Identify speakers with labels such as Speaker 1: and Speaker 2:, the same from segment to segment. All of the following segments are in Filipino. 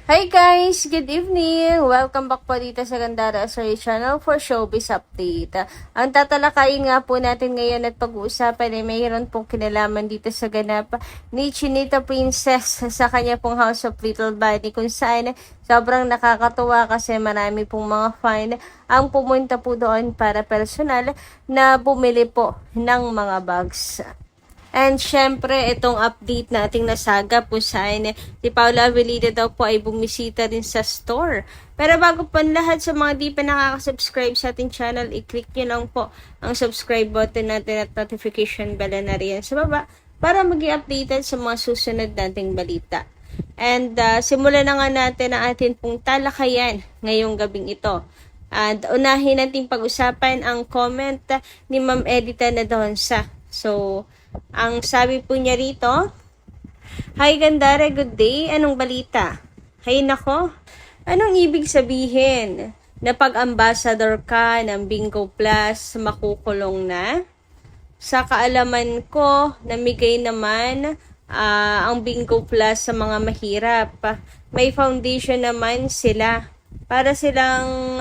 Speaker 1: Hi guys! Good evening! Welcome back po dito sa Gandara Asari Channel for Showbiz Update. Ang tatalakayin nga po natin ngayon at pag-uusapan ay mayroon pong kinalaman dito sa ganap ni Chinita Princess sa kanya pong House of Little Bunny, kung saan sobrang nakakatuwa kasi marami pong mga fan ang pumunta po doon para personal na bumili po ng mga bags. And syempre, itong update nating nasaga po saan si Paula Avelida daw po ay bumisita din sa store. Pero bago pa lahat, sa mga di pa nakaka-subscribe sa ating channel, i-click nyo lang po ang subscribe button natin at notification bell na riyan sa baba para maging updated sa mga susunod nating balita. And simulan na nga natin ang atin pong talakayan ngayong gabing ito. And unahin natin pag-usapan ang comment ni Ma'am Edita Nadonsa. So, ang sabi po niya rito, "Hi Gandara, good day. Anong balita?" Hay nako, anong ibig sabihin na pag-ambassador ka ng Bingo Plus makukulong na? Sa kaalaman ko, namigay naman ang Bingo Plus sa mga mahirap. May foundation naman sila para silang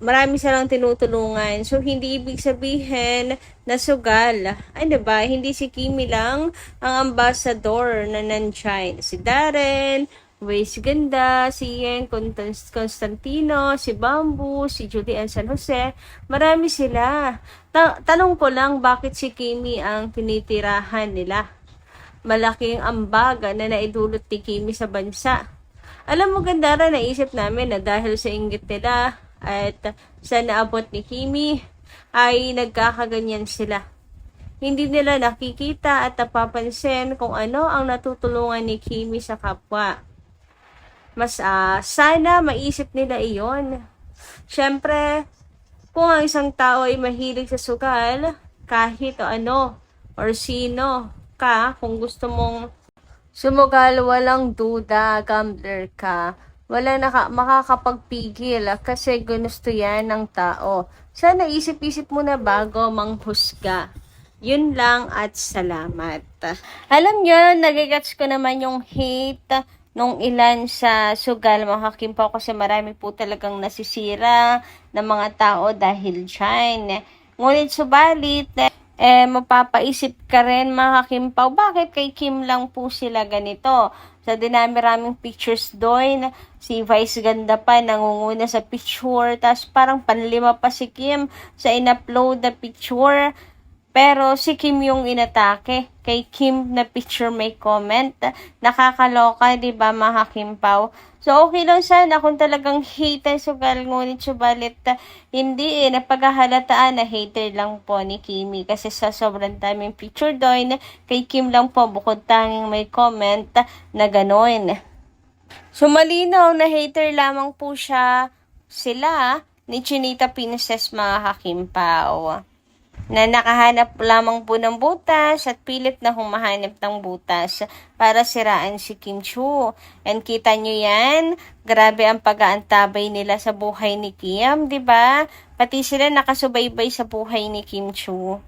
Speaker 1: marami silang tinutulungan. So, hindi ibig sabihin na sugal. Ay, diba? Hindi si Kimi lang ang ambassador na nandyan. Si Darren, Waze Ganda, si Yen Constantino, si Bamboo, si Julian San Jose. Marami sila. Tanong ko lang, bakit si Kimi ang tinitirahan nila? Malaking ambaga na naidulot ni Kimi sa bansa. Alam mo, Gandara, naisip namin na dahil sa inggit nila at sa naabot ni Kimi ay nagkakaganyan sila. Hindi nila nakikita at napapansin kung ano ang natutulungan ni Kimi sa kapwa. Mas sana maisip nila iyon. Siyempre, kung ang isang tao ay mahilig sa sugal, kahit ano or sino ka, kung gusto mong sumugal, walang duda, gambler ka, wala makakapagpigil kasi gusto yan ng tao. Sana isip-isip mo na bago manghusga. Yun lang at salamat. Alam nyo, nagigets ko naman yung hate nung ilan sa sugal, mga Kimpaw, kasi marami po talagang nasisira ng mga tao dahil dyan. Ngunit subalit, mapapaisip ka rin, mga Kimpaw, bakit kay Kim lang po sila ganito? Sa dinami-raming pictures doon, si Vice Ganda pa nangunguna sa picture, tapos parang panlima pa si Kim sa in-upload na picture. Pero si Kim yung inatake. Kay Kim na picture may comment. Nakakaloka, di ba, mga Kimpaw? So, okay lang sana kung talagang hater sugal, ngunit subalit hindi napaghahalataan na hater lang po ni Kimi. Kasi sa sobrang daming picture doon, kay Kim lang po bukod tanging may comment na gano'n. So, malinaw na hater lamang po sila ni Chinita Princess, mga Kimpaw, na nakahanap lamang po ng butas at pilit na humahanap ng butas para siraan si Kim Chiu. And kita nyo yan, grabe ang pag-aantabay nila sa buhay ni Kim, di ba? Pati sila nakasubaybay sa buhay ni Kim Chiu.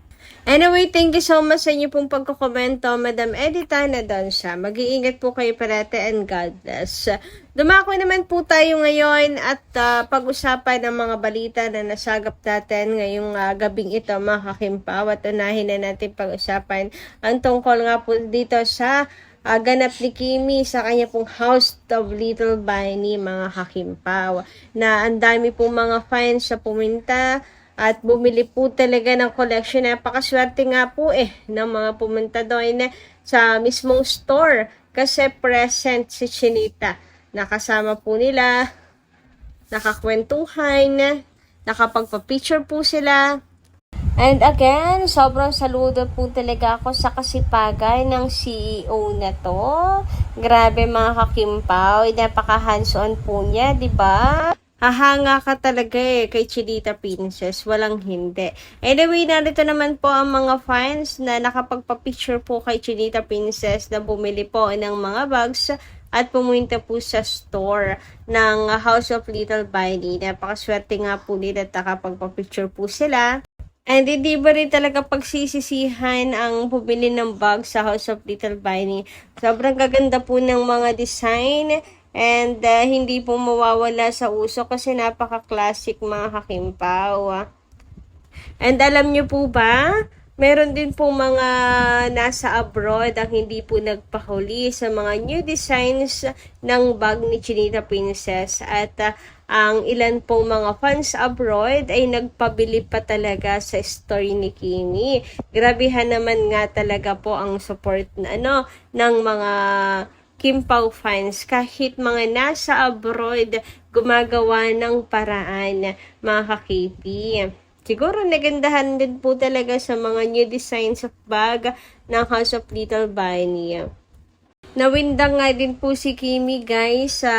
Speaker 1: Anyway, thank you so much sa inyo pong pagkukomento, Madam Edita Nadonsa. Mag-iingat po kayo parate and God bless. Dumako naman po tayo ngayon at pag-usapan ng mga balita na nasagap natin ngayong gabing ito, mga Kimpaw. At unahin na natin pag-usapan ang tungkol nga po dito sa ganap ni Kimi sa kanya pong House of Little Bunny, mga Kimpaw. Na ang dami pong mga fans sa pumunta at bumili po talaga ng collection. Napakaswerte nga po ng mga pumunta doon sa mismong store kasi present si Chinita. Nakasama po nila, nakakwentuhan, nakapagpa-picture po sila. And again, sobrang saludo po talaga ako sa kasipagan ng CEO na to. Grabe, mga Kimpaw, napaka-hands-on po niya, di ba? Hahanga ka talaga kay Chinita Princess, walang hindi. Anyway, narito naman po ang mga fans na nakapagpa-picture po kay Chinita Princess na bumili po ng mga bags at pumunta po sa store ng House of Little Bunny. Napakaswerte nga po nila at nakapagpa-picture po sila. And hindi ba rin talaga pagsisisihan ang bumili ng bag sa House of Little Bunny. Sobrang gaganda po ng mga design and hindi po mawawala sa uso kasi napaka-classic mga kakimpaw. And alam nyo po ba, meron din po mga nasa abroad ang hindi po nagpahuli sa mga new designs ng bag ni Chinita Princess. At ang ilan pong mga fans abroad ay nagpabili pa talaga sa story ni Kimi. Grabihan naman nga talaga po ang support na ng mga Kim Pao fans. Kahit mga nasa abroad, gumagawa ng paraan mga ka-KP. Siguro nagandahan din po talaga sa mga new designs of bag ng House of Little Bunny. Nawindang nga din po si Kimi guys sa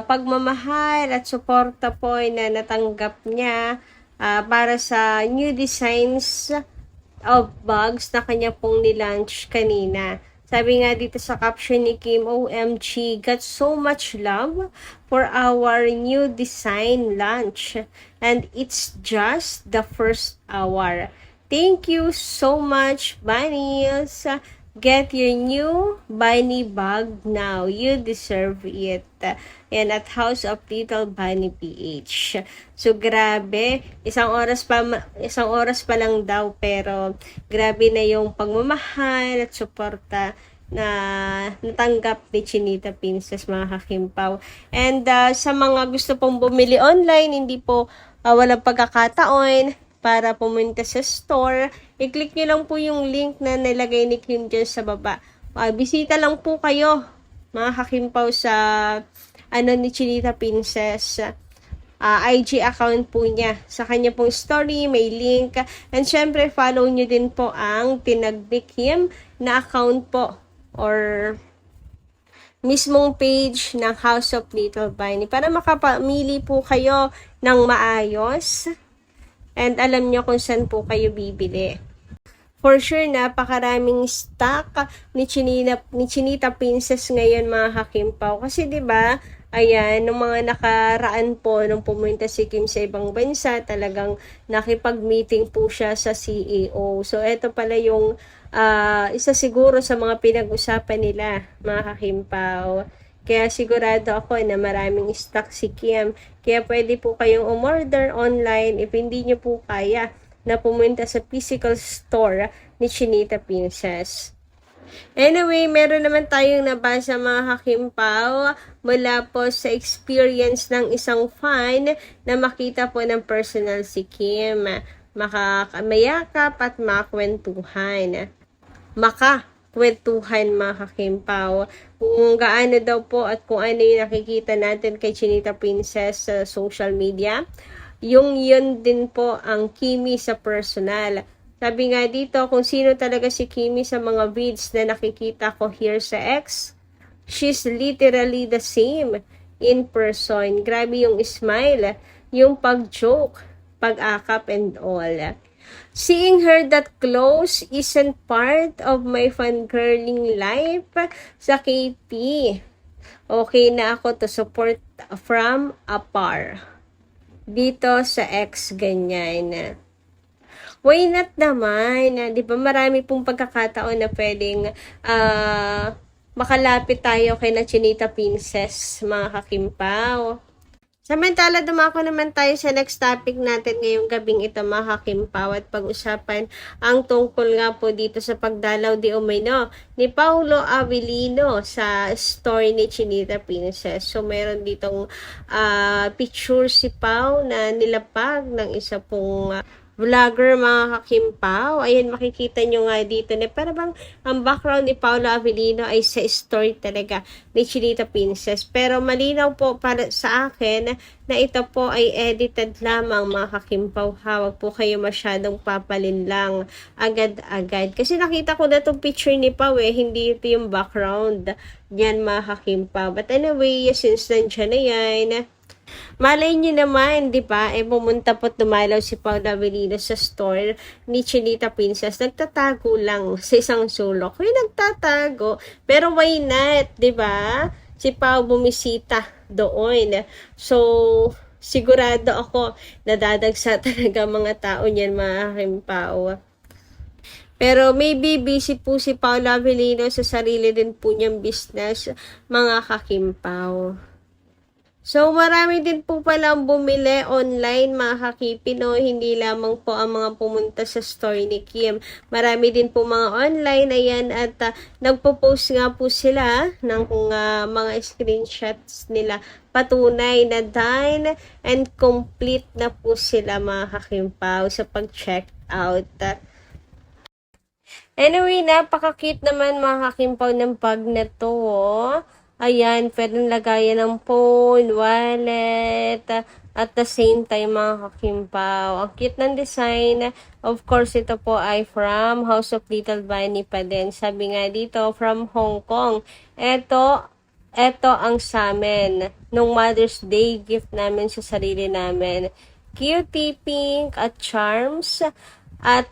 Speaker 1: pagmamahal at suporta po na natanggap niya para sa new designs of bags na kanya pong nilaunch kanina. Sabi nga dito sa caption ni Kim, OMG, got so much love for our new design launch. And it's just the first hour. Thank you so much, Bunnies. Get your new Bunny bag now. You deserve it. And at House of Little Bunny PH. So grabe, isang oras pa lang daw pero grabe na yung pagmamahal at suporta na natanggap ni Chinita Princess mga kakimpaw. And sa mga gusto pong bumili online, hindi po walang pagkakataon para pumunta sa store, i-click nyo lang po yung link na nilagay ni Kim dyan sa baba. Bisita lang po kayo, mga kakimpaw, sa ni Chinita Princess. IG account po niya. Sa kanya pong story, may link. And syempre, follow nyo din po ang Tinag ni Kim na account po or mismong page ng House of Little Bunny para makapamili po kayo ng maayos. And alam nyo kung saan po kayo bibili. For sure, napakaraming stock ni Chinita Princess ngayon mga kakimpaw. Kasi 'di ba, ayan, nung mga nakaraan po, nung pumunta si Kim sa ibang bansa, talagang nakipag-meeting po siya sa CEO. So, eto pala yung isa siguro sa mga pinag-usapan nila, mga kakimpaw. Kaya sigurado ako na maraming stock si Kim. Kaya pwede po kayong umorder online if hindi nyo po kaya na pumunta sa physical store ni Chinita Princess. Anyway, meron naman tayong nabasa mga kakimpaw mula po sa experience ng isang fan na makita po ng personal si Kim. Makamayakap at makakwentuhan. Kwentuhan mga kakimpaw kung gaano daw po at kung ano yung nakikita natin kay Chinita Princess sa social media, yun din po ang Kimi sa personal. Sabi nga dito, kung sino talaga si Kimi sa mga vids na nakikita ko here sa X, she's literally the same in person. Grabe yung smile, yung pag-joke, pag-akap and all. Seeing her that close isn't part of my fangirling life sa KP. Okay na ako to support from afar. Dito sa X, ganyan. Why not naman? Di ba marami pong pagkakataon na pwedeng makalapit tayo kay na Chinita Princess, mga kakimpaw. Samantala, dumako naman tayo sa next topic natin ngayong gabing ito, mga kakimpaw, at pag-usapan ang tungkol nga po dito sa pagdalaw di umano ni Paulo Avellino sa story ni Chinita Princess. So, meron ditong picture si Pau na nilapag ng isa pong vlogger, mga kakimpaw. Ayan, makikita nyo nga dito na parang ang background ni Paulo Avellino ay sa story talaga ni Chinita Princess. Pero malinaw po para sa akin na ito po ay edited lamang, mga kakimpaw. Huwag po kayo masyadong papalin lang agad-agad. Kasi nakita ko na itong picture ni Pau hindi ito yung background yan, mga kakimpaw. But anyway, since nandiyan na yan, malay nyo naman, di ba? Pumunta po dumalaw si Paulo Avellino sa store ni Chinita Princess. Nagtatago lang sa isang sulok. Nagtatago. Pero why not, di ba? Si Pau bumisita doon. So, Sigurado ako, nadadagsa talaga mga tao niyan, mga Kimpaw. Pero maybe busy po si Paula Avellino sa sarili din po niyang business, mga kakimpaw. So, marami din po palang bumili online, mga kakipino. Hindi lamang po ang mga pumunta sa store ni Kim. Marami din po mga online, ayan, at nagpo-post nga po sila ng mga screenshots nila. Patunay na done and complete na po sila, mga kakimpaw, sa pag-check out. Anyway, napaka-cute naman, mga kakimpaw, ng bag na to, oh. Ayan, pwedeng lagayan ng phone, wallet, at the same time, mga kakimpaw. Ang cute ng design. Of course, ito po ay from House of Little Bunny pa din. Sabi nga dito, from Hong Kong. Ito ang sa amin. Nung Mother's Day, gift namin sa sarili namin. Cutie Pink at Charms. At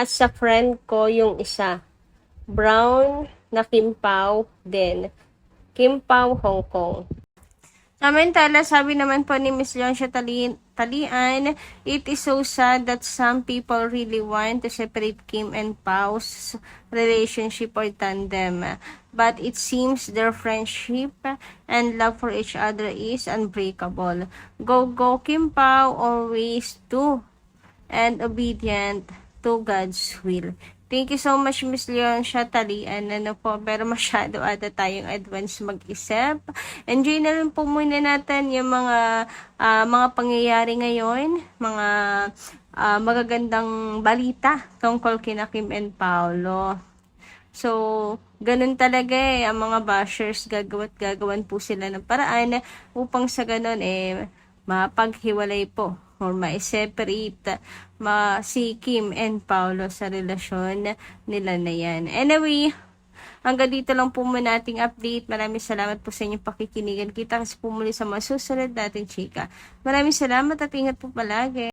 Speaker 1: sa friend ko yung isa. Brown na Kimpaw din. Kimpaw, Hong Kong. Samantala, sabi naman po ni Miss Leoncia Talian, it is so sad that some people really want to separate Kim and Pau's relationship or tandem. But it seems their friendship and love for each other is unbreakable. Go, go, Kim Pao, always do and obedient to God's will. Thank you so much, Miss Leoncia Talian. Ano po, pero masyado ata tayong advance mag-isip. Enjoy na rin po muna natin yung mga pangyayari ngayon, mga magagandang balita tungkol kina Kim and Paolo. So, ganun talaga ang mga bashers, gagawan po sila ng paraan upang sa ganun mapaghiwalay po or ma-separate si Kim and Paolo sa relasyon nila na yan. Anyway, hanggang dito lang po muna ating update. Maraming salamat po sa inyong pakikinigan. Kita kasi po muli sa mga susunod natin, chika. Maraming salamat at ingat po palagi.